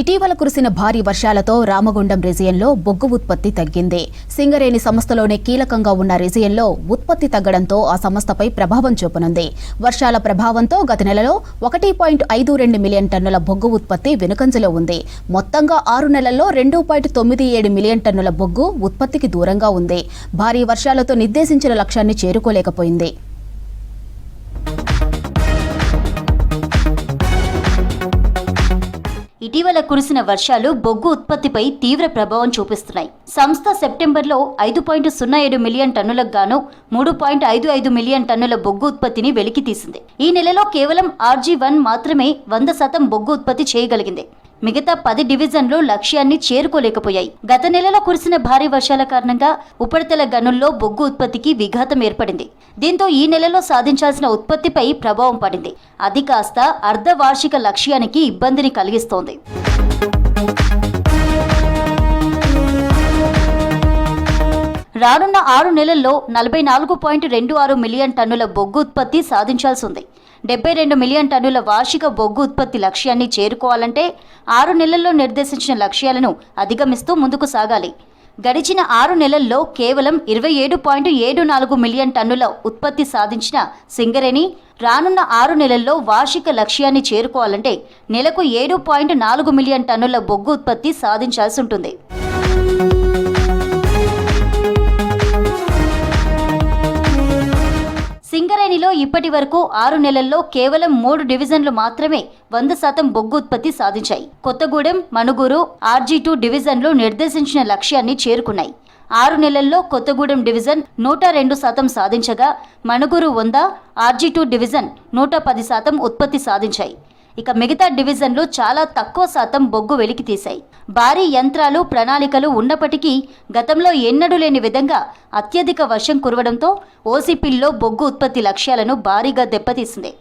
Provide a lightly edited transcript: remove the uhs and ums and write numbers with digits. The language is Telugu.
ఇటీవల కురిసిన భారీ వర్షాలతో రామగుండం రీజియన్లో బొగ్గు ఉత్పత్తి తగ్గింది. సింగరేణి సంస్థలోనే కీలకంగా ఉన్న రీజియన్లో ఉత్పత్తి తగ్గడంతో ఆ సంస్థపై ప్రభావం చూపనుంది. వర్షాల ప్రభావంతో గత నెలలో 1.52 మిలియన్ టన్నుల బొగ్గు ఉత్పత్తి వెనుకంజలో ఉంది. మొత్తంగా 6 నెలల్లో 2.97 మిలియన్ టన్నుల బొగ్గు ఉత్పత్తికి దూరంగా ఉంది. భారీ వర్షాలతో నిర్దేశించిన లక్ష్యాన్ని చేరుకోలేకపోయింది. ఇటీవల కురిసిన వర్షాలు బొగ్గు ఉత్పత్తిపై తీవ్ర ప్రభావం చూపిస్తున్నాయి. సంస్థ సెప్టెంబర్లో 5.07 మిలియన్ టన్నులకు గాను 3.55 మిలియన్ టన్నుల బొగ్గు ఉత్పత్తిని వెలికితీసింది. ఈ నెలలో కేవలం RG1 మాత్రమే 100% బొగ్గు ఉత్పత్తి చేయగలిగింది. మిగతా 10 డివిజన్లు లక్ష్యాన్ని చేరుకోలేకపోయాయి. గత నెలలో కురిసిన భారీ వర్షాల కారణంగా ఉపరితల గనుల్లో బొగ్గు ఉత్పత్తికి విఘాతం ఏర్పడింది. దీంతో ఈ నెలలో సాధించాల్సిన ఉత్పత్తిపై ప్రభావం పడింది. అది కాస్త అర్ధవార్షిక లక్ష్యానికి ఇబ్బందిని కలిగిస్తోంది. రానున్న 6 నెలల్లో 44.26 మిలియన్ టన్నుల బొగ్గు ఉత్పత్తి సాధించాల్సి ఉంది. 72 మిలియన్ టన్నుల వార్షిక బొగ్గు ఉత్పత్తి లక్ష్యాన్ని చేరుకోవాలంటే 6 నెలల్లో నిర్దేశించిన లక్ష్యాలను అధిగమిస్తూ ముందుకు సాగాలి. గడిచిన 6 నెలల్లో కేవలం 27.74 మిలియన్ టన్నుల ఉత్పత్తి సాధించిన సింగరేణి రానున్న 6 నెలల్లో వార్షిక లక్ష్యాన్ని చేరుకోవాలంటే నెలకు 7.4 మిలియన్ టన్నుల బొగ్గు ఉత్పత్తి సాధించాల్సి ఉంటుంది. సింగరేణిలో ఇప్పటి వరకు 6 నెలల్లో కేవలం 3 డివిజన్లు మాత్రమే 100% బొగ్గు ఉత్పత్తి సాధించాయి. కొత్తగూడెం, మణుగూరు, RG2 డివిజన్లు నిర్దేశించిన లక్ష్యాన్ని చేరుకున్నాయి. 6 నెలల్లో కొత్తగూడెం డివిజన్ 102% సాధించగా మణుగూరు 100, RG2 డివిజన్ 110% ఉత్పత్తి సాధించాయి. ఇక మిగతా డివిజన్లు చాలా తక్కువ శాతం బొగ్గు వెలికి తీశాయి. భారీ యంత్రాలు, ప్రణాళికలు ఉన్నప్పటికీ గతంలో ఎన్నడూ లేని విధంగా అత్యధిక వర్షం కురవడంతో OCPలో బొగ్గు ఉత్పత్తి లక్ష్యాలను భారీగా దెబ్బతీసింది.